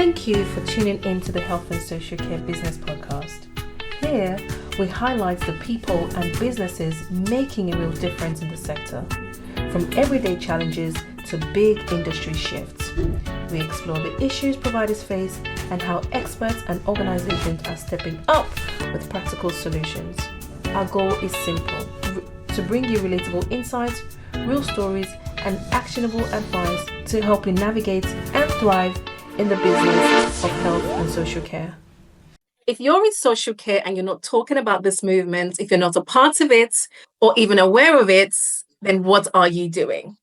Thank you for tuning in to the Health and Social Care Business Podcast. Here, we highlight the people and businesses making a real difference in the sector, from everyday challenges to big industry shifts. We explore the issues providers face and how experts and organizations are stepping up with practical solutions. Our goal is simple, to bring you relatable insights, real stories, and actionable advice to help you navigate and thrive in the business of health and social care. If you're in social care and you're not talking about this movement, if you're not a part of it or even aware of it, then what are you doing?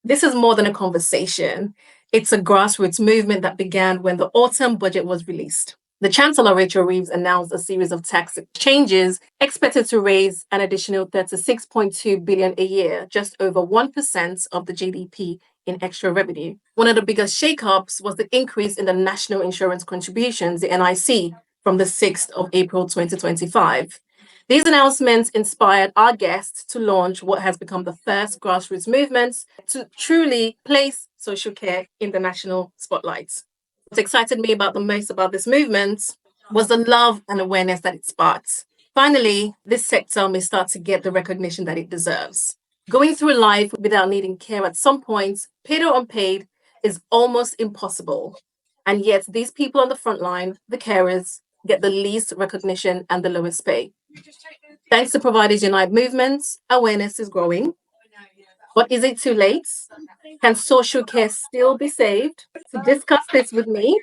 This is more than a conversation. It's a grassroots movement that began when the autumn budget was released. The Chancellor, Rachel Reeves, announced a series of tax changes expected to raise an additional $36.2 billion a year, just over 1% of the GDP in extra revenue. One of the biggest shakeups was the increase in the National Insurance Contributions, the NIC, from the 6th of April 2025. These announcements inspired our guests to launch what has become the first grassroots movement to truly place social care in the national spotlight. What excited me the most about this movement was the love and awareness that it sparked. Finally, this sector may start to get the recognition that it deserves. Going through life without needing care at some point, paid or unpaid, is almost impossible. And yet these people on the front line, the carers, get the least recognition and the lowest pay. Thanks to Providers Unite movements, awareness is growing. But is it too late? Can social care still be saved? To discuss this with me,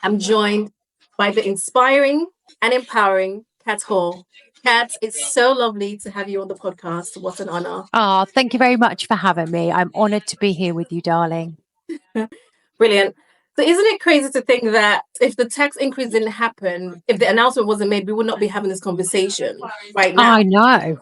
I'm joined by the inspiring and empowering Kat Hall. Kat, it's so lovely to have you on the podcast. What an honor. Oh, thank you very much for having me. I'm honoured to be here with you, darling. Brilliant. So isn't it crazy to think that if the tax increase didn't happen, if the announcement wasn't made, we would not be having this conversation right now? I know.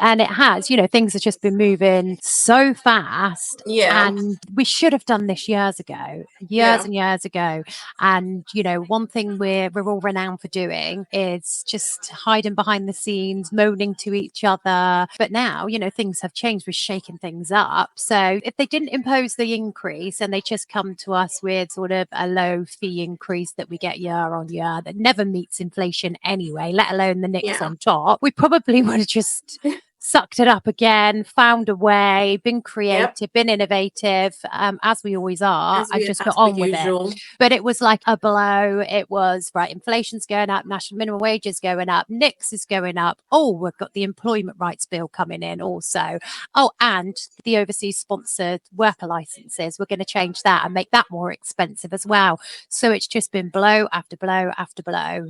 And it has, things have just been moving so fast. Yeah. And we should have done this years ago, and years ago. And, one thing we're all renowned for doing is just hiding behind the scenes, moaning to each other. But now, things have changed. We're shaking things up. So if they didn't impose the increase and they just come to us with sort of a low fee increase that we get year on year that never meets inflation anyway, let alone the nicks on top, we probably would have just sucked it up again, found a way, been creative, been innovative, as we always are, and just got on with it. But it was like a blow. It was, right, inflation's going up, national minimum wage is going up, NICS is going up. Oh, we've got the employment rights bill coming in also. Oh, and the overseas sponsored worker licenses, we're going to change that and make that more expensive as well. So it's just been blow after blow after blow,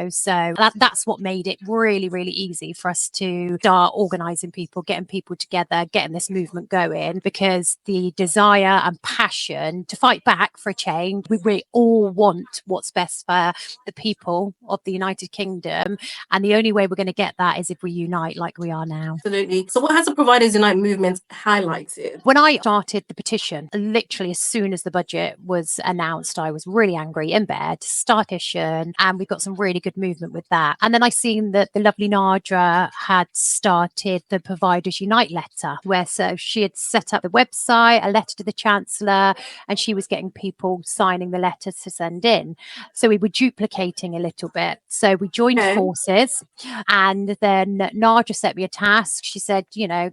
So that's what made it really, really easy for us to start organising people, getting people together, getting this movement going, because the desire and passion to fight back for a change, we all want what's best for the people of the United Kingdom. And the only way we're going to get that is if we unite like we are now. Absolutely. So what has the Providers Unite movement highlighted? When I started the petition, literally as soon as the budget was announced, I was really angry in bed, start petition, and we got some really good movement with that. And then I seen that the lovely Nadra had started the Providers Unite letter, where so she had set up the website, a letter to the Chancellor, and she was getting people signing the letters to send in. So we were duplicating a little bit. So we joined forces, and then Nadra set me a task. She said,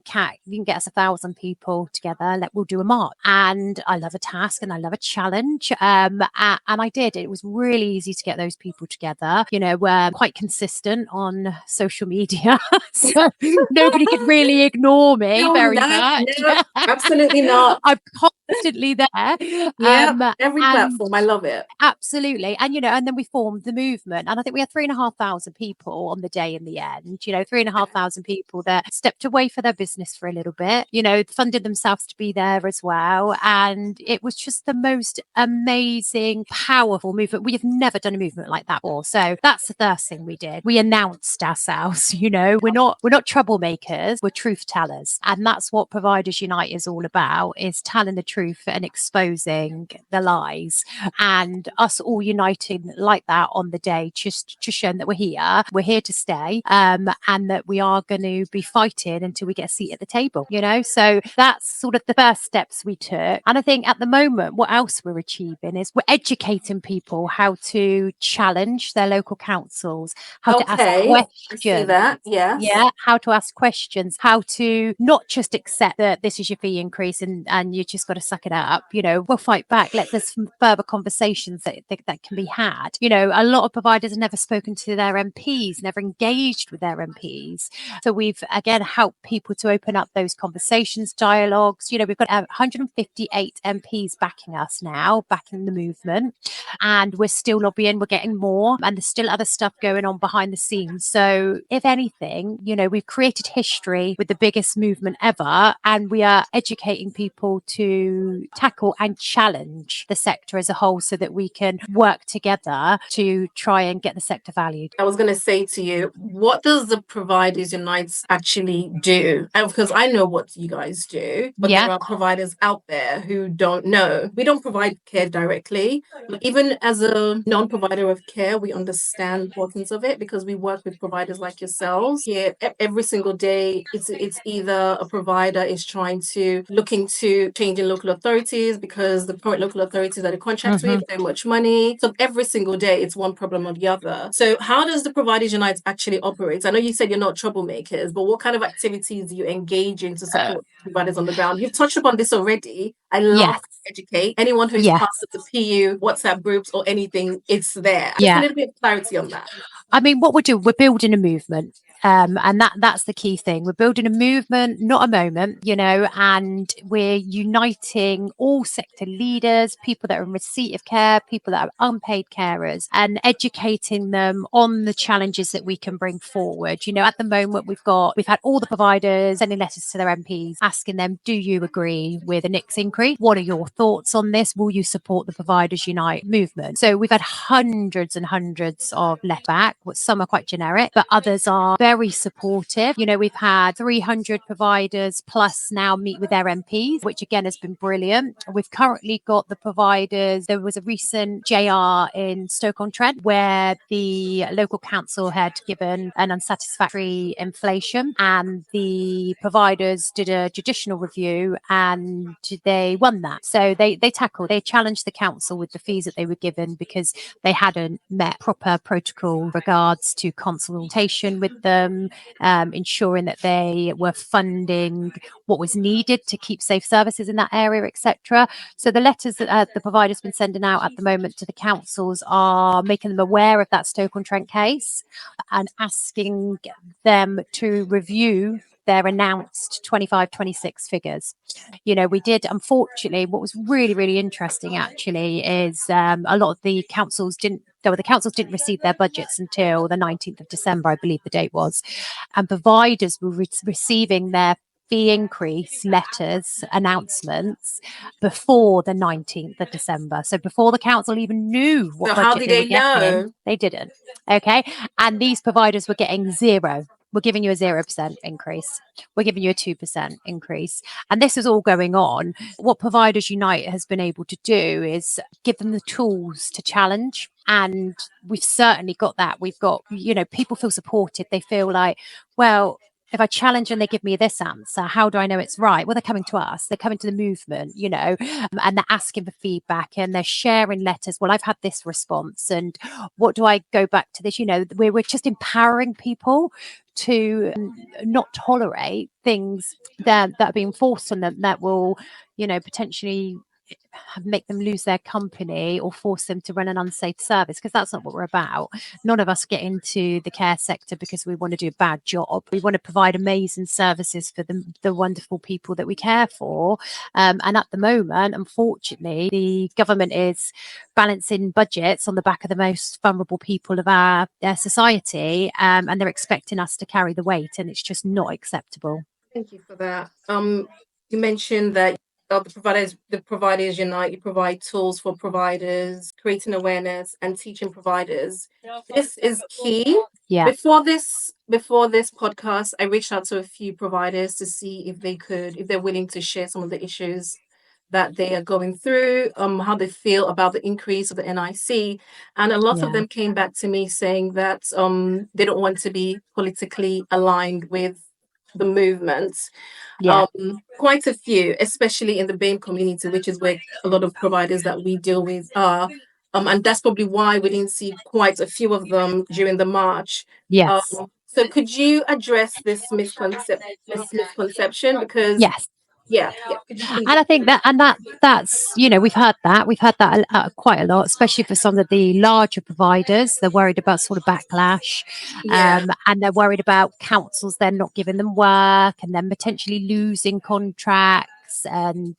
Kat, you can get us 1,000 people together. We'll do a march. And I love a task and I love a challenge. And I did. It was really easy to get those people together. We're quite consistent on social media. So nobody could really ignore me much. No, absolutely not. I'm constantly there. Every platform. I love it. Absolutely. And, and then we formed the movement. And I think we had 3,500 people on the day in the end, 3,500 people that stepped away for their business for a little bit, funded themselves to be there as well. And it was just the most amazing, powerful movement. We have never done a movement like that before. So that's the first thing we did. We announced ourselves, we're not troublemakers, we're truth tellers. And that's what Providers Unite is all about, is telling the truth truth and exposing the lies, and us all uniting like that on the day, just showing that we're here to stay, and that we are going to be fighting until we get a seat at the table, so that's sort of the first steps we took. And I think at the moment what else we're achieving is we're educating people how to challenge their local councils, how to ask questions. I see that. Yes. Yeah, how to ask questions, how to not just accept that this is your fee increase and you just got to suck it up. We'll fight back. There's some further conversations that can be had. A lot of providers have never spoken to their MPs, never engaged with their MPs. So we've again helped people to open up those conversations, dialogues. We've got 158 MPs backing us now, backing the movement, and we're still lobbying. We're getting more, and there's still other stuff going on behind the scenes. So if anything, we've created history with the biggest movement ever, and we are educating people to tackle and challenge the sector as a whole so that we can work together to try and get the sector valued. I was going to say to you, what does the Providers Unite actually do? And because I know what you guys do, but there are providers out there who don't know. We don't provide care directly, but even as a non-provider of care, we understand the importance of it because we work with providers like yourselves. Here, every single day, it's either a provider is looking to change in local authorities because the current local authorities that they contract with don't much money. So every single day, it's one problem or the other. So how does the Providers Unite actually operate? I know you said you're not troublemakers, but what kind of activities do you engage in to support providers on the ground? You've touched upon this already. I love to educate anyone who's part of the PU WhatsApp groups or anything. It's there. Just a little bit of clarity on that. I mean, what we're doing, we're building a movement. And that's the key thing. We're building a movement, not a moment, and we're uniting all sector leaders, people that are in receipt of care, people that are unpaid carers, and educating them on the challenges that we can bring forward. At the moment, we've had all the providers sending letters to their MPs asking them, do you agree with a NICS increase? What are your thoughts on this? Will you support the Providers Unite movement? So we've had hundreds and hundreds of letters back. Some are quite generic, but others are very supportive. We've had 300 providers plus now meet with their MPs, which again has been brilliant. We've currently got the providers. There was a recent JR in Stoke-on-Trent where the local council had given an unsatisfactory inflation, and the providers did a judicial review and they won that. So they challenged the council with the fees that they were given because they hadn't met proper protocol regards to consultation with them, ensuring that they were funding what was needed to keep safe services in that area, etc. So the letters that the provider's been sending out at the moment to the councils are making them aware of that Stoke-on-Trent case and asking them to review their announced 25-26 figures. We did, unfortunately, what was really, really interesting actually is a lot of the councils didn't receive their budgets until the 19th of December, I believe the date was, and providers were receiving their fee increase letters, announcements before the 19th of December. So before the council even knew what budget how did they know? They didn't. Okay. And these providers were getting zero. We're giving you a 0% increase. We're giving you a 2% increase. And this is all going on. What Providers Unite has been able to do is give them the tools to challenge. And we've certainly got that. We've got, people feel supported. They feel like, well, if I challenge and they give me this answer, how do I know it's right? Well, they're coming to us. They're coming to the movement, and they're asking for feedback and they're sharing letters. Well, I've had this response and what do I go back to this? We're just empowering people to not tolerate things that are being forced on them that will, potentially make them lose their company or force them to run an unsafe service, because that's not what we're about. None of us get into the care sector because we want to do a bad job. We want to provide amazing services for the wonderful people that we care for. And at the moment, unfortunately, the government is balancing budgets on the back of the most vulnerable people of our society, and they're expecting us to carry the weight, and it's just not acceptable. Thank you for that. You mentioned that the providers unite. You provide tools for providers, creating awareness and teaching providers. This is key. Yeah. Before this podcast, I reached out to a few providers to see if they're willing to share some of the issues that they are going through, how they feel about the increase of the NIC. And a lot of them came back to me saying that they don't want to be politically aligned with the movement. Quite a few, especially in the BAME community, which is where a lot of providers that we deal with are. And that's probably why we didn't see quite a few of them during the march. Yes. So could you address this misconception? Because Yes. could you please? And I think that's, we've heard that quite a lot, especially for some of the larger providers. They're worried about sort of backlash, and they're worried about councils then not giving them work and then potentially losing contracts. And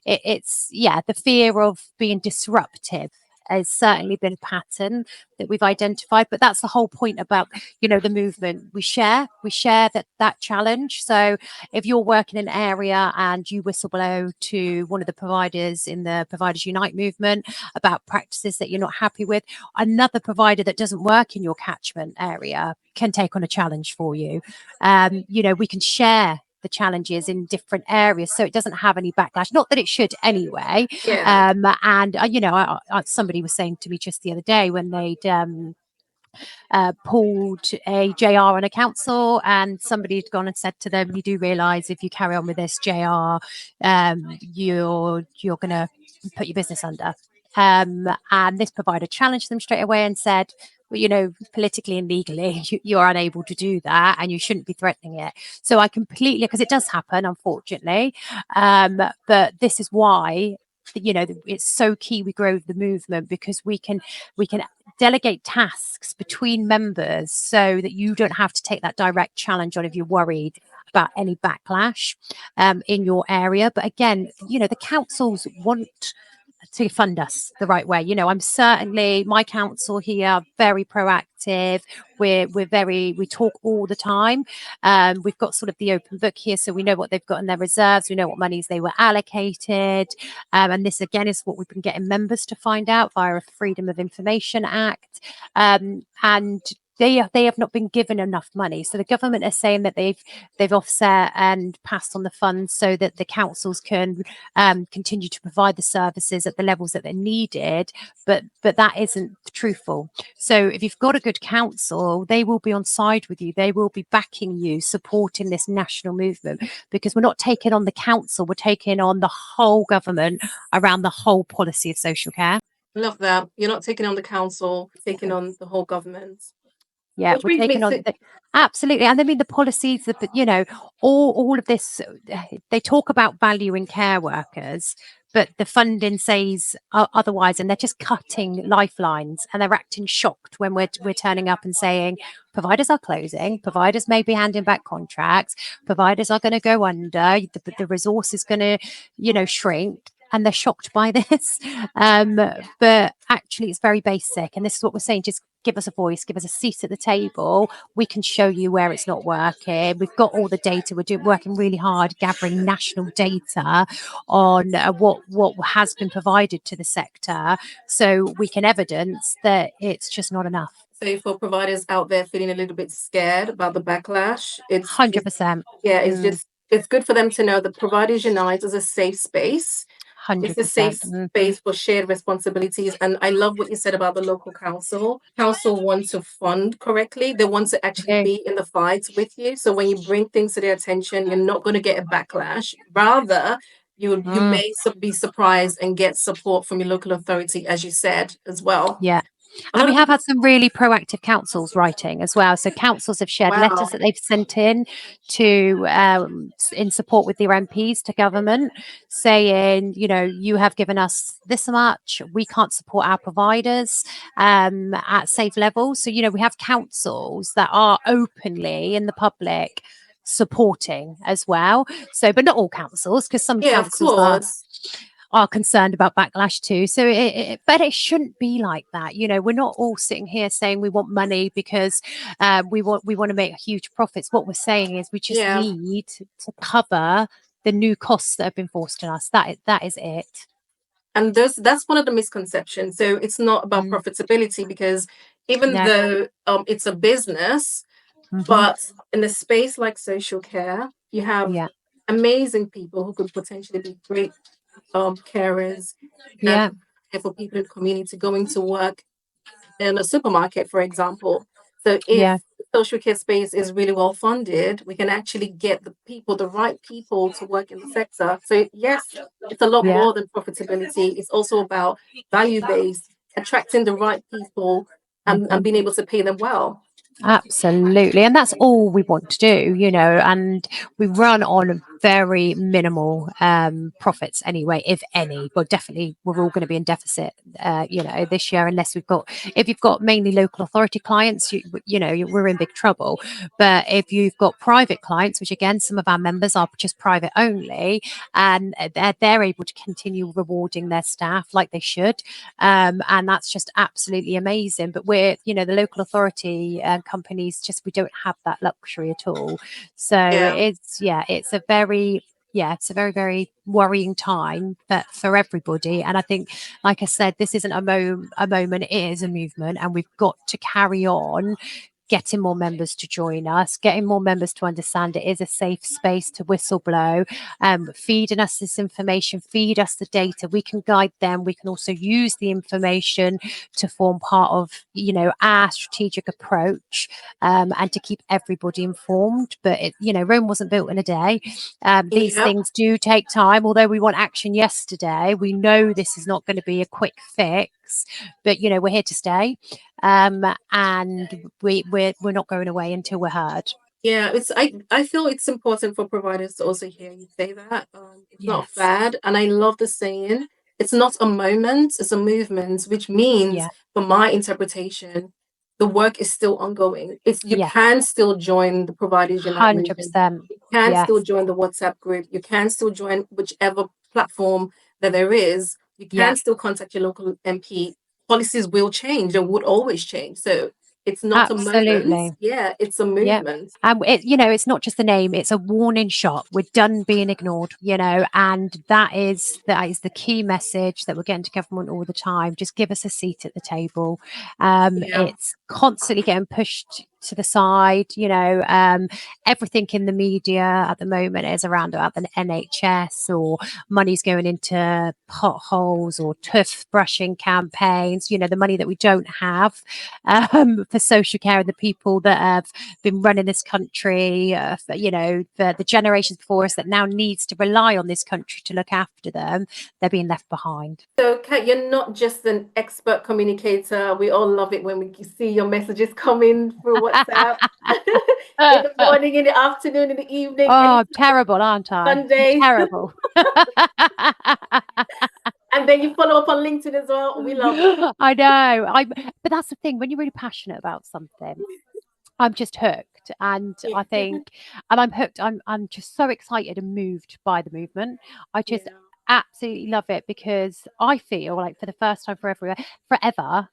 it's the fear of being disruptive has certainly been a pattern that we've identified, but that's the whole point about the movement. We share that challenge. So if you're working in an area and you whistleblow to one of the providers in the Providers Unite movement about practices that you're not happy with, another provider that doesn't work in your catchment area can take on a challenge for you. We can share the challenges in different areas so it doesn't have any backlash, not that it should anyway. And somebody was saying to me just the other day when they'd pulled a JR on a council, and somebody had gone and said to them, you do realise if you carry on with this JR, you're going to put your business under. And this provider challenged them straight away and said, well, politically and legally, you're unable to do that and you shouldn't be threatening it. So I completely, because it does happen, unfortunately. But this is why, it's so key we grow the movement, because we can delegate tasks between members so that you don't have to take that direct challenge on if you're worried about any backlash in your area. But again, the councils want to fund us the right way. I'm certainly, my council here, very proactive. We talk all the time. We've got sort of the open book here, so we know what they've got in their reserves. We know what monies they were allocated. And this again is what we've been getting members to find out via a Freedom of Information Act. And they have not been given enough money. So the government is saying that they've offset and passed on the funds so that the councils can continue to provide the services at the levels that they're needed. But that isn't truthful. So if you've got a good council, they will be on side with you. They will be backing you, supporting this national movement, because we're not taking on the council, we're taking on the whole government around the whole policy of social care. Love that. You're not taking on the council, taking on the whole government. Yeah, we're taking on absolutely. And I mean, the policies that, all of this, they talk about valuing care workers, but the funding says otherwise, and they're just cutting lifelines, and they're acting shocked when we're turning up and saying providers are closing, providers may be handing back contracts, providers are going to go under, the resource is going to, shrink. And they're shocked by this. But actually, it's very basic. And this is what we're saying. Just give us a voice, give us a seat at the table. We can show you where it's not working. We've got all the data. We're working really hard gathering national data on what has been provided to the sector, so we can evidence that it's just not enough. So for providers out there feeling a little bit scared about the backlash, it's 100%. It's good for them to know that Providers Unite is a safe space. 100%. It's a safe space for shared responsibilities. And I love what you said about the local council. Council want to fund correctly. They want to actually be in the fight with you. So when you bring things to their attention, you're not going to get a backlash. Rather, you may be surprised and get support from your local authority, as you said, as well. Yeah. And we have had some really proactive councils writing as well. So councils have shared letters that they've sent in to in support with their MPs to government, saying, you have given us this much, we can't support our providers at safe levels. So, we have councils that are openly in the public supporting as well. So, but not all councils, because some councils are concerned about backlash too. So but it shouldn't be like that. We're not all sitting here saying we want money because we want to make huge profits. What we're saying is we just need to cover the new costs that have been forced on us. That is it. And that's one of the misconceptions. So it's not about profitability, because even though it's a business, but in a space like social care, you have amazing people who could potentially be great carers Yeah. and care for people in the community going to work in a supermarket, for example. So Yeah. if the social care space is really well funded, we can actually get the right people to work in the sector. So yes, it's a lot Yeah. more than profitability. It's also about value based, attracting the right people and Mhm. being able to pay them well. Absolutely. And that's all we want to do, and we run on very minimal profits anyway, if any. Well, definitely we're all going to be in deficit, this year, unless if you've got mainly local authority clients, we're in big trouble. But if you've got private clients, which again, some of our members are just private only, and they're able to continue rewarding their staff like they should. And that's just absolutely amazing. But the local authority companies, we don't have that luxury at all. So Yeah. it's a very, very worrying time for everybody. And I think, like I said, this isn't a moment, it is a movement, and we've got to carry on getting more members to join us, getting more members to understand it is a safe space to whistleblow, feeding us this information, feed us the data. We can guide them. We can also use the information to form part of, our strategic approach, and to keep everybody informed. But Rome wasn't built in a day. These Yep. things do take time. Although we want action yesterday, we know this is not going to be a quick fix. But we're here to stay, and we're not going away until we're heard. Yeah, I feel it's important for providers to also hear you say that. It's not a Yes. fad, and I love the saying. It's not a moment; it's a movement, which means, Yeah. for my interpretation, the work is still ongoing. You Yeah. can still join the Providers Unite movement. 100%. You can Yes. still join the WhatsApp group. You can still join whichever platform that there is. You Yeah. can still contact your local MP. Policies will change; they would always change. So it's not a moment. Absolutely. Yeah, it's a Yeah. movement. And it's not just the name, it's a warning shot. We're done being ignored, and that is the key message that we're getting to government all the time. Just give us a seat at the table. Yeah. It's constantly getting pushed to the side. Everything in the media at the moment is around about the NHS, or money's going into potholes or tooth brushing campaigns, the money that we don't have for social care, and the people that have been running this country, for the generations before us that now needs to rely on this country to look after them, they're being left behind. So, Kat, you're not just an expert communicator. We all love it when we see your messages coming through WhatsApp in the morning, in the afternoon, in the evening, Oh, any I'm terrible, aren't I? I'm Sunday. terrible. And then you follow up on LinkedIn as well. We love it. I know. But that's the thing. When you're really passionate about something, I'm just hooked. And I think, and I'm hooked. I'm just so excited and moved by the movement. I just Yeah. absolutely love it, because I feel like for the first time forever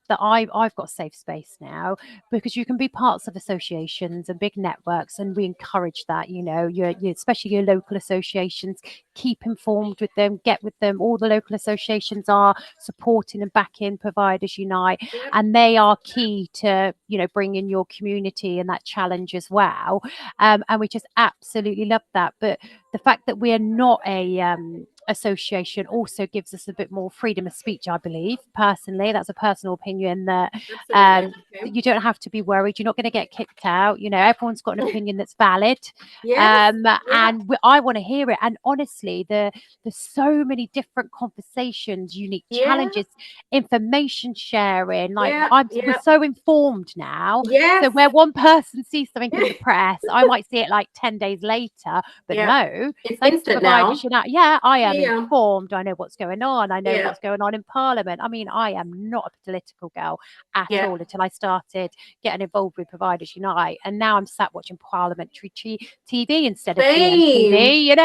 that I've got a safe space now, because you can be parts of associations and big networks, and we encourage that. Especially your local associations, keep informed with them, get with them. All the local associations are supporting and backing Providers Unite, Yep. and they are key to bring in your community and that challenge as well. And we just absolutely love that. But the fact that we are not a association also gives us a bit more freedom of speech, I believe. Personally, that's a personal opinion, that Absolutely. Okay. you don't have to be worried. You're not going to get kicked out. Everyone's got an opinion that's valid. Yes. Yeah. And I want to hear it. And honestly, there's so many different conversations, unique Yeah. challenges, information sharing. Like, Yeah. we're Yeah. so informed now. Yes. So where one person sees something in the press, I might see it like 10 days later. But Yeah. no, It's thanks to instant now. Providers Unite, I am Yeah. informed. I know what's going on. I know Yeah. what's going on in Parliament. I mean, I am not a political girl at Yeah. all until I started getting involved with Providers Unite. And now I'm sat watching parliamentary TV instead of Same. BNTV,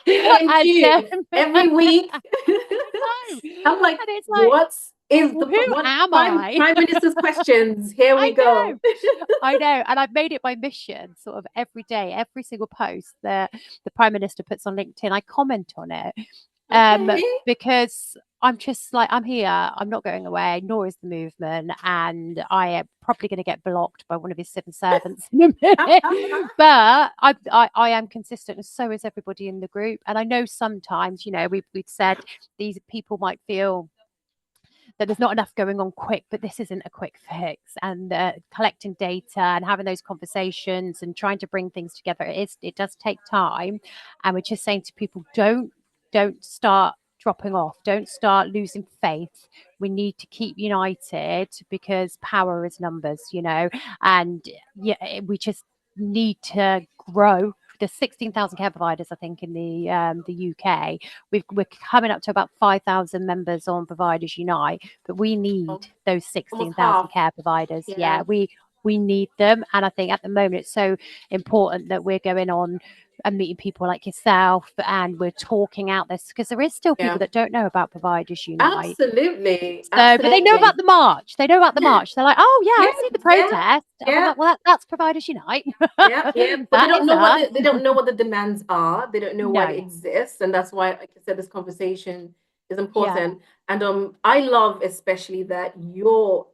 OMG. Every week. I know. I'm like, And it's like, what is who what am I? prime minister's questions? Here we I go. know. I know. And I've made it my mission, sort of every day, every single post that the Prime Minister puts on LinkedIn, I comment on it. Okay. because I'm just like, I'm here, I'm not going away, nor is the movement, and I am probably going to get blocked by one of his civil servants in a minute. But I am consistent, and so is everybody in the group. And I know sometimes, you know, we've said these people might feel that there's not enough going on quick, but this isn't a quick fix. And collecting data and having those conversations and trying to bring things together, it does take time. And we're just saying to people, don't start dropping off, don't start losing faith. We need to keep united because power is numbers, you know. And yeah, we just need to grow. There's 16,000 care providers, I think, in the UK. We're coming up to about 5,000 members on Providers Unite, but we need those Almost 16,000 half. care providers. Yeah. Yeah, we need them. And I think at the moment it's so important that we're going on and meeting people like yourself, and we're talking out this, because there is still people Yeah. that don't know about Providers Unite. Absolutely. So, but they know about the march. They know about the Yeah. march. They're like, oh yeah, Yeah, I've seen the yeah, protest. And I'm yeah. like, well, that's Providers Unite. Yeah, yeah. But they That don't is know us. they don't know what the demands are. They don't know why No. it exists. And that's why, like I said, this conversation is Yeah. important. And I love especially that you're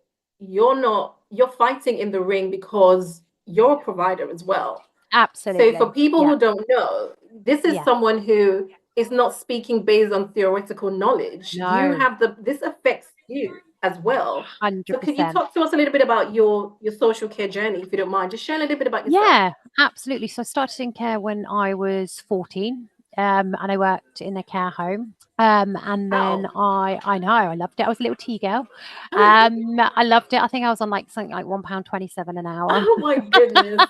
fighting in the ring because you're a provider as well. Absolutely. So for people Yeah. who don't know, this is Yeah. someone who is not speaking based on theoretical knowledge. You No. have this affects you as well. So can you 100%. talk to us a little bit about your social care journey, if you don't mind? Just share a little bit about yourself. Yeah, absolutely. So I started in care when I was 14, and I worked in a care home. And then Wow. I know I loved it. I was a little tea girl. I loved it. I think I was on like something like £1.27 an hour, Oh my goodness.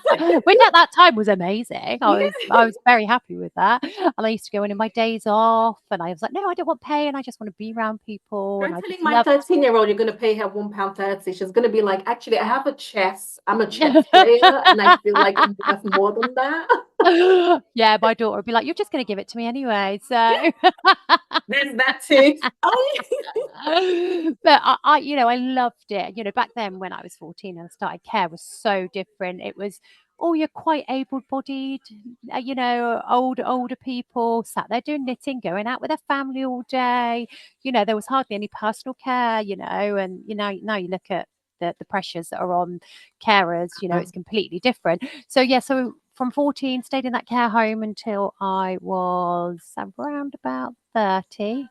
which at that time was amazing. I Yeah. was very happy with that. And I used to go in my days off, and I was like, no, I don't want pay, and I just want to be around people. Try And I telling just my loved 13-year-old you're going to pay her £1.30. She's going to be like, actually, I have a chess. I'm a chess player, and I feel like I'm worth more than that. Yeah, my daughter would be like, you're just going to give it to me anyway. So There's that too. but I, you know, I loved it. You know, back then when I was 14 and I started care was so different. It was, oh, you're quite able-bodied, you know, older people sat there doing knitting, going out with their family all day. You know, there was hardly any personal care, you know, and you know, now you look at the pressures that are on carers, you know, it's completely different. So yeah, so from 14, stayed in that care home until I was around about 30.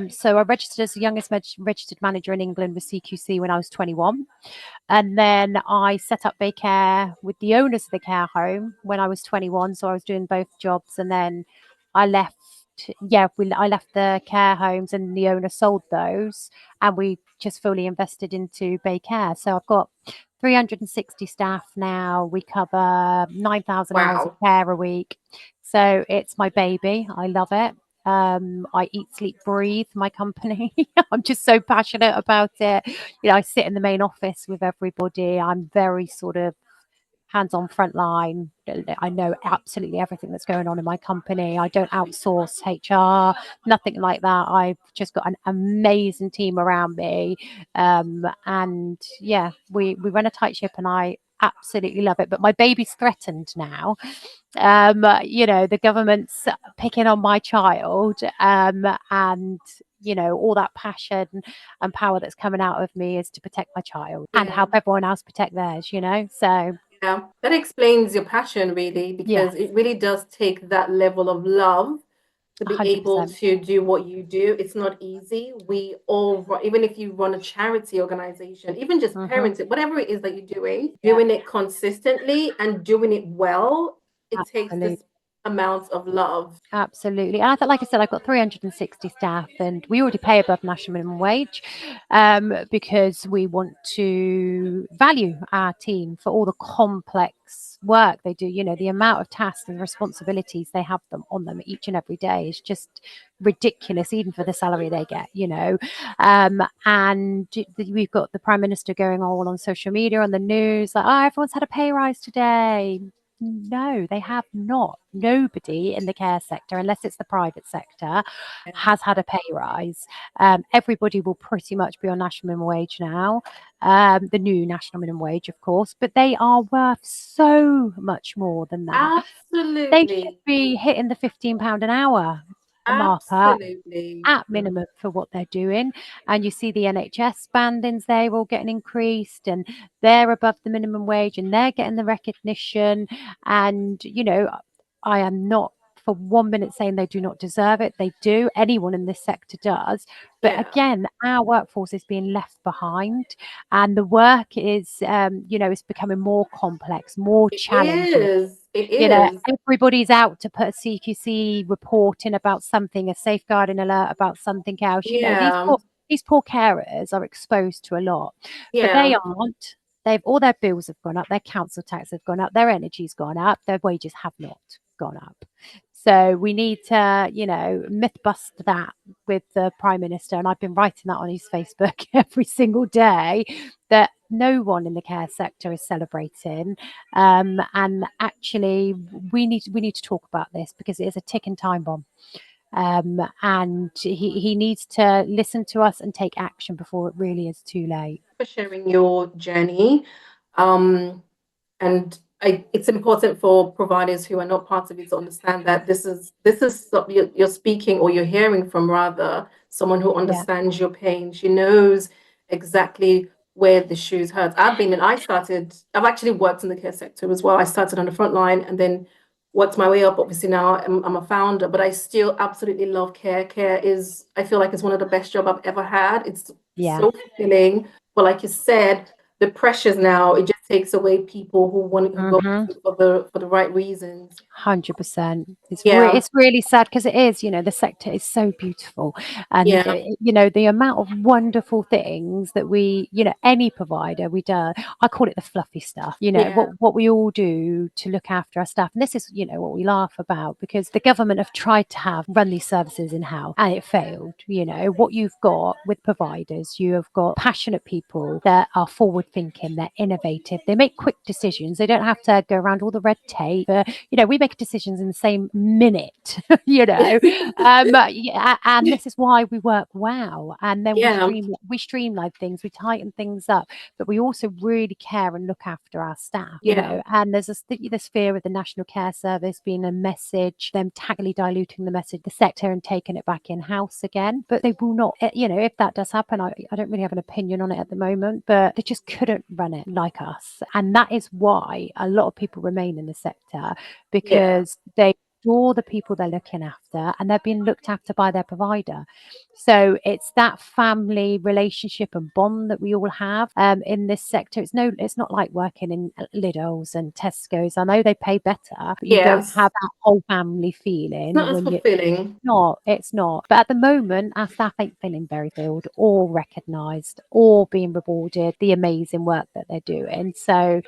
So I registered as the youngest registered manager in England with CQC when I was 21. And then I set up Baycare with the owners of the care home when I was 21. So I was doing both jobs. And then I left, I left the care homes, and the owner sold those. And we just fully invested into Baycare. So I've got 360 staff now. We cover 9,000 hours of care a week. So it's my baby. I love it. I eat, sleep, breathe my company. I'm just so passionate about it. You know, I sit in the main office with everybody. I'm very sort of hands-on frontline. I know absolutely everything that's going on in my company. I don't outsource HR, nothing like that. I've just got an amazing team around me. And yeah, we run a tight ship, and I absolutely love it. But my baby's threatened now. You know, the government's picking on my child, and you know, all that passion and power that's coming out of me is to protect my child and help everyone else protect theirs, you know. So yeah, that explains your passion really, because it really does take that level of love to be 100%. able to do what you do. It's not easy. We all, even if you run a charity organization, even just parenting, whatever it is that you're doing it consistently and doing it well, it takes this amount of love. Absolutely. And I thought, like I said, I've got 360 staff, and we already pay above national minimum wage, because we want to value our team for all the complex work they do. You know, the amount of tasks and responsibilities they have on them each and every day is just ridiculous, even for the salary they get, you know. And we've got the Prime Minister going all on social media, on the news, like, oh, everyone's had a pay rise today. No, they have not. Nobody in the care sector, unless it's the private sector, has had a pay rise. Everybody will pretty much be on national minimum wage now, the new national minimum wage, of course, but they are worth so much more than that. Absolutely. They should be hitting the £15 an hour the markup Absolutely. at minimum for what they're doing. And you see the NHS bandings, they're all getting increased and they're above the minimum wage and they're getting the recognition. And, I am not for 1 minute saying they do not deserve it. They do. Anyone in this sector does. But Yeah. again, our workforce is being left behind and the work is, it's becoming more complex, more It challenging. is. It is. Everybody's out to put a CQC report in about something, a safeguarding alert about something else. Yeah. These poor carers are exposed to a lot, but they Yeah. aren't. All their bills have gone up, their council tax have gone up, their energy's gone up, their wages have not gone up. So we need to, myth bust that with the Prime Minister. And I've been writing that on his Facebook every single day, that no one in the care sector is celebrating. And actually, we need to talk about this because it is a ticking time bomb. And he needs to listen to us and take action before it really is too late. For sharing your journey. And it's important for providers who are not part of it to understand that this is you're speaking, or you're hearing from, rather, someone who Yeah. understands your pain. She knows exactly where the shoes hurt. I've actually worked in the care sector as well. I started on the front line and then worked my way up. Obviously now I'm a founder, but I still absolutely love care. I feel like it's one of the best jobs I've ever had. It's so fulfilling. But like you said, the pressures now, it just takes away people who go for the right reasons. 100%. Yeah. It's really sad because it is, the sector is so beautiful, and Yeah. the amount of wonderful things that we, any provider we do. I call it the fluffy stuff. Yeah. What we all do to look after our staff, and this is what we laugh about, because the government have tried to run these services in house and it failed. What you've got with providers, you have got passionate people that are forward thinking, they're innovative, they make quick decisions, they don't have to go around all the red tape. We make decisions in the same minute, and this is why we work well. And then Yeah. we streamline things, we tighten things up, but we also really care and look after our staff, Yeah. and there's this fear of the National Care Service being a message, them tacitly diluting the message, the sector, and taking it back in-house again. But they will not, if that does happen, I don't really have an opinion on it at the moment, but they just couldn't run it like us. And that is why a lot of people remain in the sector, because they adore the people they're looking after and they're being looked after by their provider. So it's that family relationship and bond that we all have in this sector. It's not like working in Lidl's and Tesco's. I know they pay better, but you don't Yes. have that whole family feeling. It's not as fulfilling. It's not. But at the moment, our staff ain't feeling very filled or recognised or being rewarded the amazing work that they're doing. So,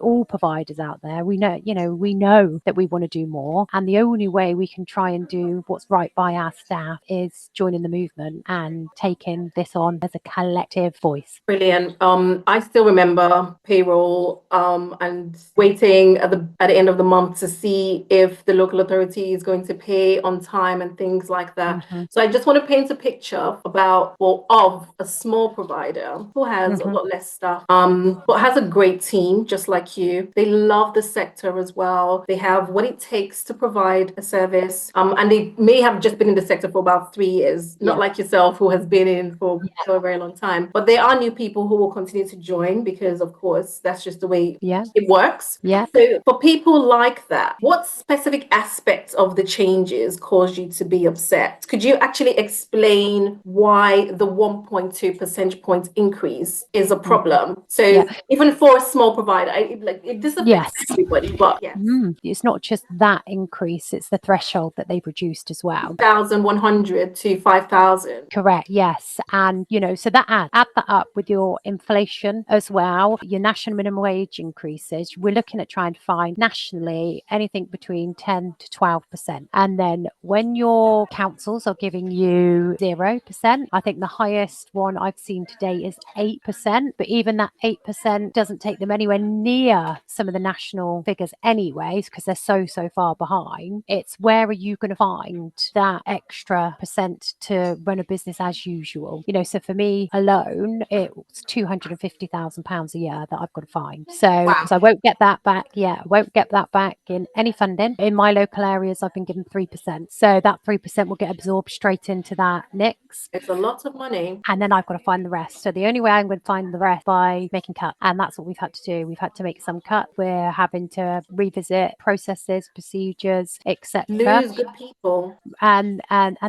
all providers out there, we know that we want to do more. And the only way we can try and do what's right by our staff is joining the movement and taking this on as a collective voice. Brilliant. I still remember payroll and waiting at the end of the month to see if the local authority is going to pay on time and things like that. So I just want to paint a picture of a small provider who has a lot less staff, but has a great team, just like you. They love the sector as well. They have what it takes to provide a service, and they may have just been in the sector for about 3 years, not like yourself, who has been in for a very long time. But there are new people who will continue to join because, of course, that's just the way it works. So for people like that, what specific aspects of the changes caused you to be upset? Could you actually explain why the 1.2 percentage points increase is a problem? So even for a small provider, it affects everybody, but it's not just that increase, it's the threshold that they've reduced as well. 1,100 to 5,000. Correct, yes. And, so add that up with your inflation as well, your national minimum wage increases. We're looking at trying to find nationally anything between 10 to 12%. And then when your councils are giving you 0%, I think the highest one I've seen today is 8%. But even that 8% doesn't take them anywhere near some of the national figures anyways, because they're so far behind. It's where are you going to find that extra percent to run a business as usual. So for me alone, it's £250,000 a year that I've got to find. So because I won't get that back. I won't get that back in any funding. In my local areas, I've been given 3%. So that 3% will get absorbed straight into that NICS. It's a lot of money. And then I've got to find the rest. So the only way I'm going to find the rest by making cuts. And that's what we've had to do. We've had to make some cuts. We're having to revisit processes, procedures, etc. Lose good people. And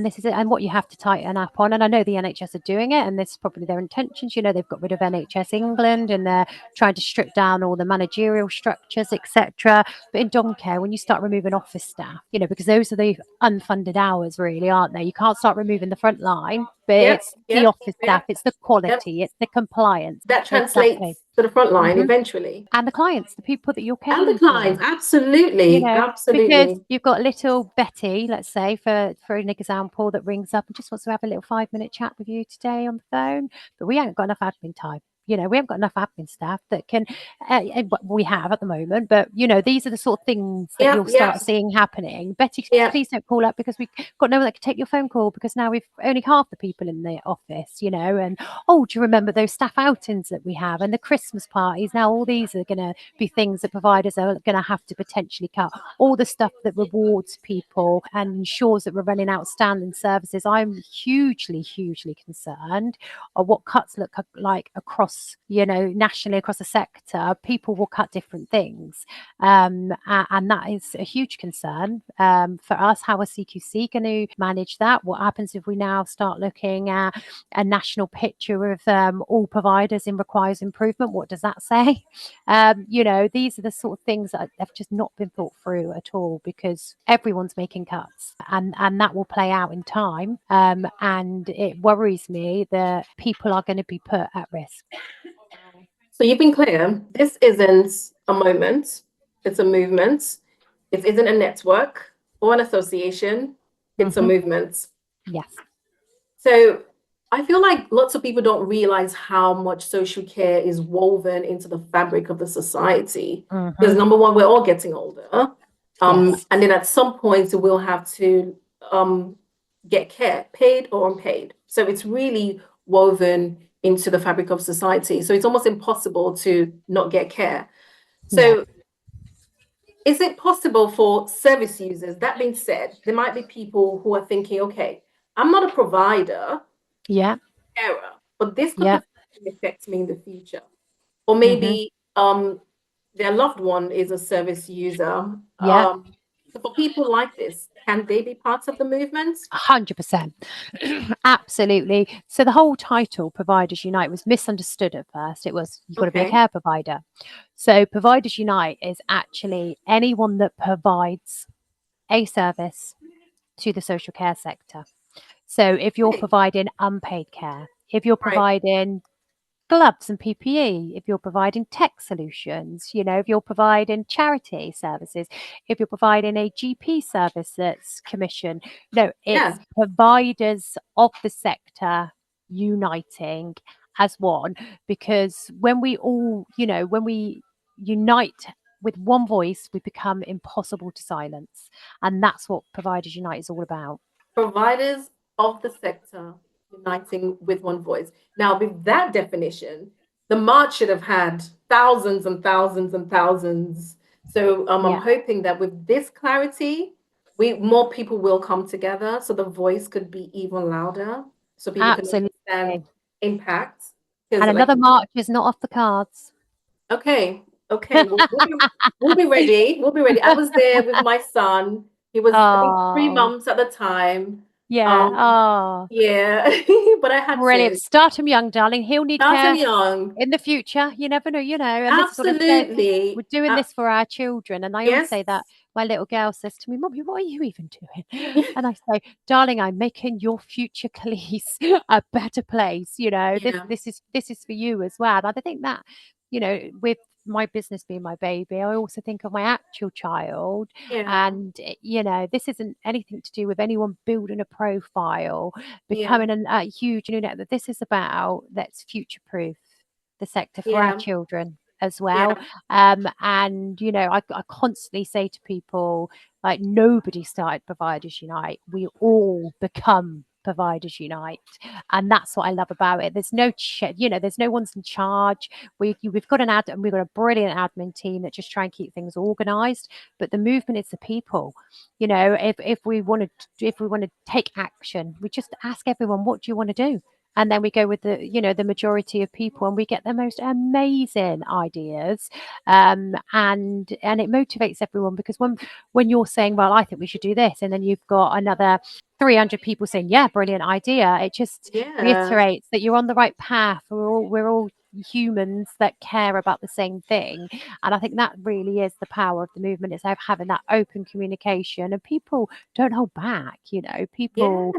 this is it. And what you have to tighten up on. And I know the NHS are doing it, and this is probably their intentions. They've got rid of NHS England, and they're trying to strip down all the managerial structures, etc. But in dom care, when you start removing office staff, because those are the unfunded hours, really, aren't they? You can't start removing the front line. But it's the office staff, it's the quality, it's the compliance. That translates to the front line eventually. And the clients, the people that you're caring for. And the clients, absolutely. Absolutely. Because you've got little Betty, let's say, for an example, that rings up and just wants to have a little 5-minute chat with you today on the phone. But we haven't got enough admin time. We haven't got enough admin staff that can, we have at the moment, but, these are the sort of things that you'll start seeing happening. Betty, please don't call up because we've got no one that can take your phone call because now we've only half the people in the office, and, do you remember those staff outings that we have and the Christmas parties? Now, all these are going to be things that providers are going to have to potentially cut. All the stuff that rewards people and ensures that we're running outstanding services. I'm hugely, hugely concerned of what cuts look like across nationally across the sector. People will cut different things, and that is a huge concern for us. How are CQC going to manage that? What happens if we now start looking at a national picture of all providers in requires improvement? What does that say? These are the sort of things that have just not been thought through at all, because everyone's making cuts, and that will play out in time, and it worries me that people are going to be put at risk. So you've been clear, this isn't a moment, it's a movement. It isn't a network or an association, it's a movement. Yes. So I feel like lots of people don't realize how much social care is woven into the fabric of the society. Because number one, we're all getting older. And then at some point we'll have to get care, paid or unpaid. So it's really woven into the fabric of society. So it's almost impossible to not get care. So is it possible for service users? That being said, there might be people who are thinking, okay, I'm not a provider, carer, but this could affect me in the future. Or maybe their loved one is a service user. So for people like this, can they be part of the movement? 100%. Absolutely. So the whole title, Providers Unite, was misunderstood at first. It was, you've got to be a care provider. So Providers Unite is actually anyone that provides a service to the social care sector. So if you're providing unpaid care, if you're providing gloves and PPE, if you're providing tech solutions, if you're providing charity services, if you're providing a GP service that's commissioned, it's providers of the sector uniting as one. Because when we all, when we unite with one voice, we become impossible to silence. And that's what Providers Unite is all about. Providers of the sector uniting with one voice. Now, with that definition, the march should have had thousands and thousands and thousands. So I'm hoping that with this clarity, more people will come together, so the voice could be even louder, so people can understand impact. And another march is not off the cards. Okay. We'll be ready. We'll be ready. I was there with my son. He was, I think, 3 months at the time. But I had brilliant. to Start him young, darling. He'll need care young in the future. You never know, And absolutely. We're doing this for our children. And I always say that my little girl says to me, Mommy, what are you even doing? And I say, darling, I'm making your future Khalees a better place. This is for you as well. And I think that, with my business being my baby, I also think of my actual child. And this isn't anything to do with anyone building a profile, becoming a huge that this is about, let's future proof the sector for our children. as well. And I constantly say to people, like, nobody started Providers Unite, we all become Providers Unite. And that's what I love about it. There's no there's no one's in charge. We've got we've got a brilliant admin team that just try and keep things organized, but the movement is the people. If we want to take action, we just ask everyone, what do you want to do? And then we go with the majority of people, and we get the most amazing ideas. And it motivates everyone, because when you're saying, well, I think we should do this, and then you've got another 300 people saying, yeah, brilliant idea, it just reiterates that you're on the right path. We're all humans that care about the same thing. And I think that really is the power of the movement, is having that open communication, and people don't hold back. People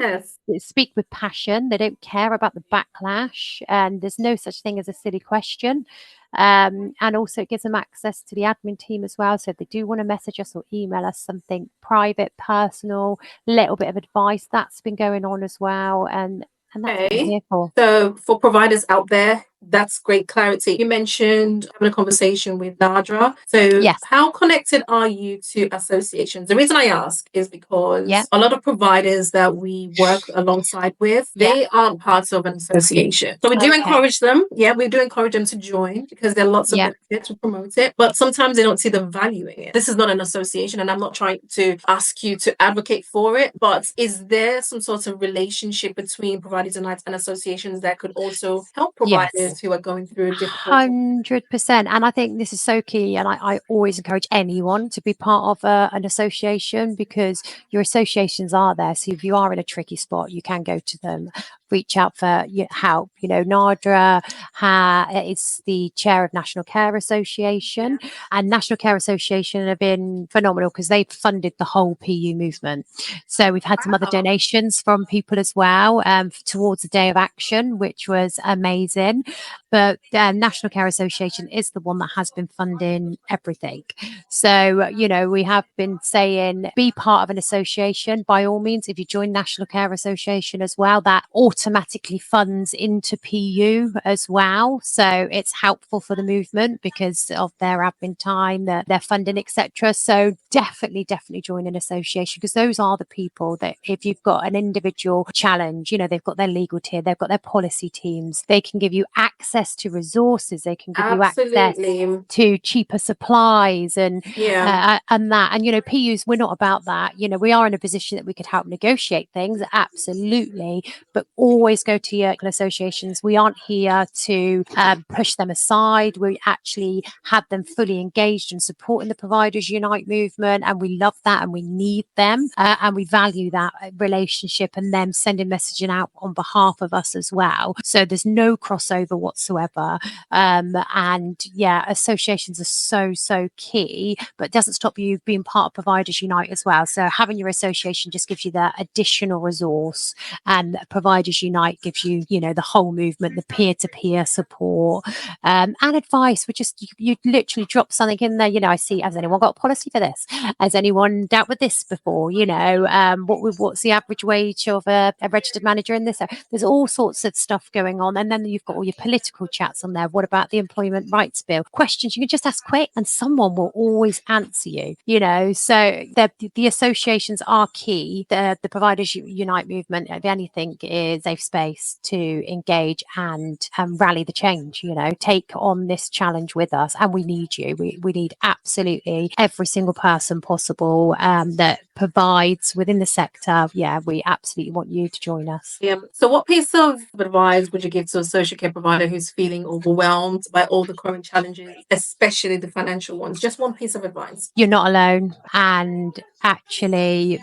speak with passion. They don't care about the backlash, and there's no such thing as a silly question. And also it gives them access to the admin team as well. So if they do want to message us or email us something private, personal, little bit of advice, that's been going on as well. And that's what we're here for. So for providers out there, that's great clarity. You mentioned having a conversation with Nadra. So how connected are you to associations? The reason I ask is because a lot of providers that we work alongside with, they aren't part of an association. So we do encourage them. Yeah, we do encourage them to join, because there are lots of benefits to promote it. But sometimes they don't see the value in it. This is not an association, and I'm not trying to ask you to advocate for it. But is there some sort of relationship between Providers Unite and associations that could also help providers who are going through a difficult 100%? And I think this is so key, and I always encourage anyone to be part of an association, because your associations are there. So if you are in a tricky spot, you can go to them, reach out for help. Nadra is the chair of National Care Association, and National Care Association have been phenomenal, because they've funded the whole PU movement. So we've had some other donations from people as well, towards the Day of Action, which was amazing. But National Care Association is the one that has been funding everything. So, we have been saying, be part of an association by all means. If you join National Care Association as well, that automatically funds into PU as well. So it's helpful for the movement because of their admin time, their funding, etc. So definitely join an association, because those are the people that, if you've got an individual challenge, they've got their legal team, they've got their policy teams, they can give you access to resources, they can give you access to cheaper supplies and that. And PUs, we're not about that. We are in a position that we could help negotiate things, absolutely, but always go to your associations. We aren't here to push them aside. We actually have them fully engaged and supporting the Providers Unite movement, and we love that, and we need them, and we value that relationship and them sending messaging out on behalf of us as well. So there's no crossover whatsoever. Associations are so key, but it doesn't stop you being part of Providers Unite as well. So having your association just gives you that additional resource, and Providers Unite gives you, the whole movement, the peer-to-peer support, and advice. You literally drop something in there. I see, has anyone got a policy for this? Has anyone dealt with this before? What's the average wage of a registered manager in this? There's all sorts of stuff going on. And then you've got all your political chats on there. What about the Employment Rights Bill? Questions you can just ask quick, and someone will always answer you. So the associations are key. The Providers Unite movement, if anything, is a safe space to engage and rally the change. Take on this challenge with us, and we need you. We need absolutely every single person possible that provides within the sector. We absolutely want you to join us. So what piece of advice would you give to a social care provider who's feeling overwhelmed by all the current challenges, especially the financial ones? Just one piece of advice. You're not alone, and actually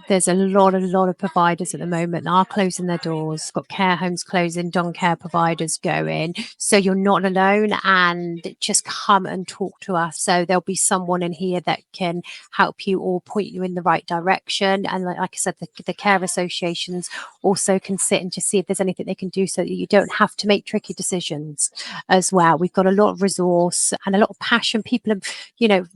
there's a lot of providers at the moment that are closing their doors, got care homes closing, dom care providers going. So you're not alone, and just come and talk to us. So there'll be someone in here that can help you or point you in the right direction. And like I said, the care associations also can sit and just see if there's anything they can do, so that you don't have to make tricky decisions. organisations as well. We've got a lot of resource and a lot of passion. People have,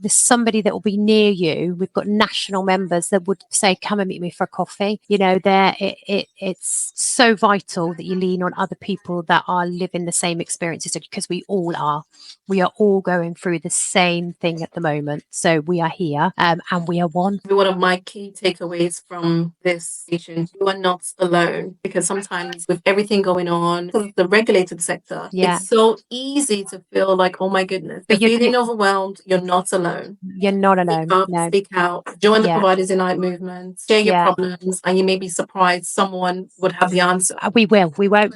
there's somebody that will be near you. We've got national members that would say, come and meet me for a coffee. It's so vital that you lean on other people that are living the same experiences, because we all are. We are all going through the same thing at the moment. So we are here, and we are one. One of my key takeaways from this station, you are not alone, because sometimes with everything going on, the regulated sector, it's so easy to feel like, oh my goodness, you're feeling overwhelmed. You're not alone. You're not alone. Speak up, speak out, join the Providers Unite movement, share your problems, and you may be surprised someone would have the answer. We will. We won't.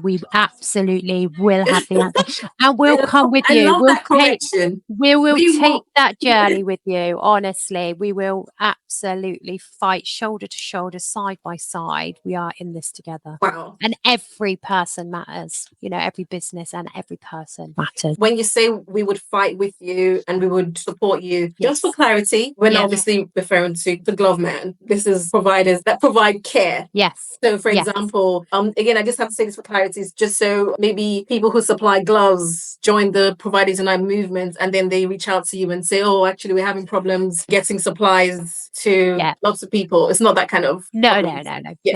We absolutely will have the answer, and we'll come with you. We'll take that journey with you. Honestly, we will absolutely fight shoulder to shoulder, side by side. We are in this together. Wow! And every person matters. Every business and every person matters. When you say we would fight with you and we would support you, just for clarity, we're not obviously referring to the glove man. This is providers that provide care. Yes. So, for example, again, I just have to say this for clarity, just so maybe people who supply gloves join the Providers Unite movement, and then they reach out to you and say, "Oh, actually, we're having problems getting supplies to lots of people." It's not that kind of no.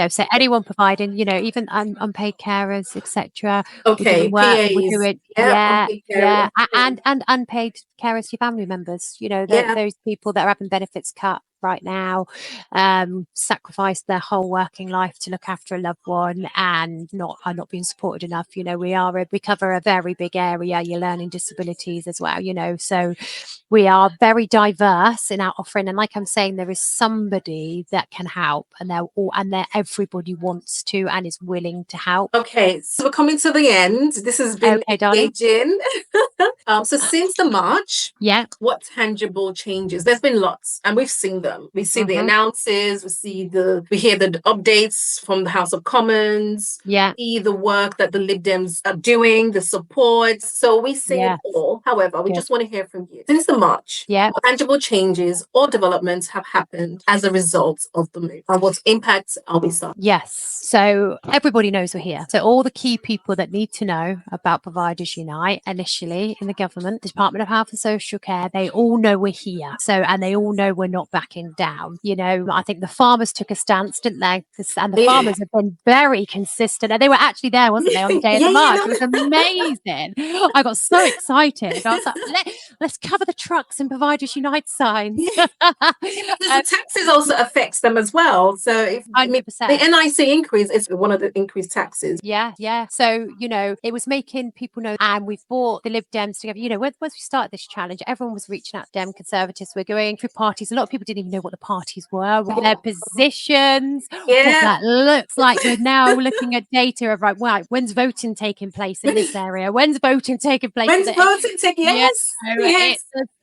So anyone providing, even unpaid carers, etc. Okay, PAs, and unpaid carers to your family members. Those people that are having benefits cut right now, sacrificed their whole working life to look after a loved one and are not being supported enough. We cover a very big area. Your learning disabilities as well. So we are very diverse in our offering, and like I'm saying, there is somebody that can help, and everybody wants to and is willing to help. Okay, so we're coming to the end. This has been engaging. So since the March, what tangible changes? There's been lots, and we've seen them. We see the announces, we hear the updates from the House of Commons, see the work that the Lib Dems are doing, the support. So we see it all. However, we just want to hear from you. Since the March, what tangible changes or developments have happened as a result of the move, and what impact are we seeing? Yes. So everybody knows we're here. So all the key people that need to know about Providers Unite initially in the government, Department of Health and Social Care, they all know we're here. And they all know we're not backing down. I think the farmers took a stance, didn't they? And the farmers have been very consistent. And they were actually there, wasn't they, on the day of the march? It was amazing. I got so excited. I was like, let's cover the trucks and Providers Unite signs. The taxes also affects them as well. So if 100%. The NIC increase is one of the increased taxes. Yeah. So, it was making people know, and we've brought the Lib Dems together. Once we started this challenge, everyone was reaching out to Dem Conservatives. We're going through parties. A lot of people didn't even know what the parties were, what their positions, what that looks like. We're now looking at data of when's voting taking place in this area? When's voting taking place? Yes.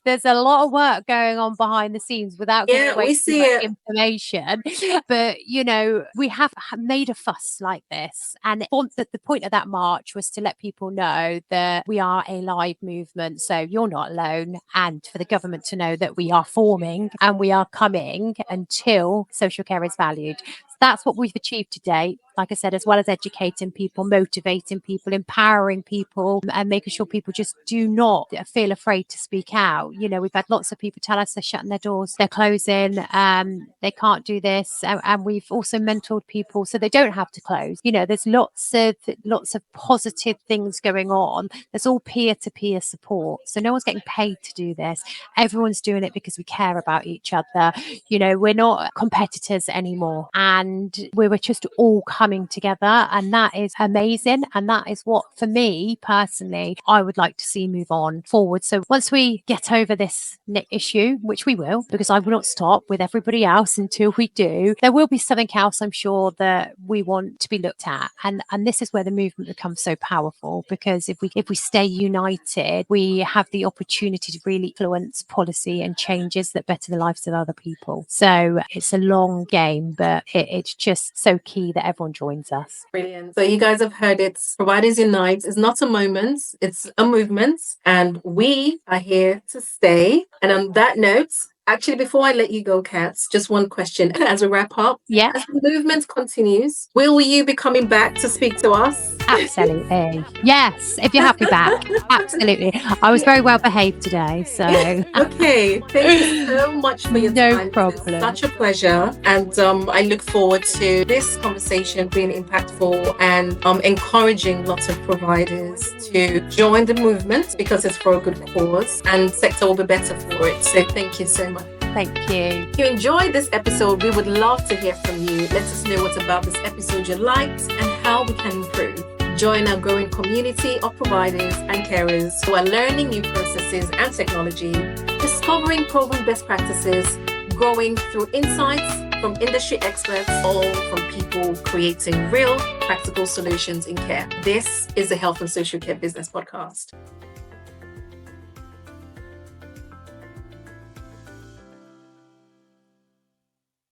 There's a lot of work going on behind the scenes without giving away too much information. But, we have made a fuss like this. And the point of that march was to let people know that we are a live movement. So you're not alone. And for the government to know that we are forming and we are coming until social care is valued. That's what we've achieved to date. Like I said, as well as educating people, motivating people, empowering people, and making sure people just do not feel afraid to speak out. We've had lots of people tell us they're shutting their doors, they're closing, they can't do this. And we've also mentored people so they don't have to close. There's lots of positive things going on. There's all peer-to-peer support. So no one's getting paid to do this. Everyone's doing it because we care about each other. We're not competitors anymore. And we were just all coming together, and that is amazing. And that is what, for me personally, I would like to see move on forward. So once we get over this issue, which we will, because I will not stop with everybody else until we do, there will be something else, I'm sure, that we want to be looked at. And this is where the movement becomes so powerful, because if we stay united, we have the opportunity to really influence policy and changes that better the lives of other people. So it's a long game, but it's just so key that everyone joins us. Brilliant. So you guys have heard it. Providers Unite is not a moment, it's a movement, and we are here to stay. And on that note, actually, before I let you go, Kat, just one question as we wrap up. Yeah. As the movement continues, will you be coming back to speak to us? Absolutely. Yes, if you're happy back. Absolutely. I was very well behaved today, so. Okay, thank you so much for your No time. problem. It's such a pleasure, and I look forward to this conversation being impactful and encouraging lots of providers to join the movement because it's for a good cause, and sector will be better for it. So thank you so much. Thank you. If you enjoyed this episode, we would love to hear from you. Let us know what about this episode you liked and how we can improve. Join our growing community of providers and carers who are learning new processes and technology, discovering proven best practices, growing through insights from industry experts, all from people creating real practical solutions in care. This is the Health and Social Care Business Podcast.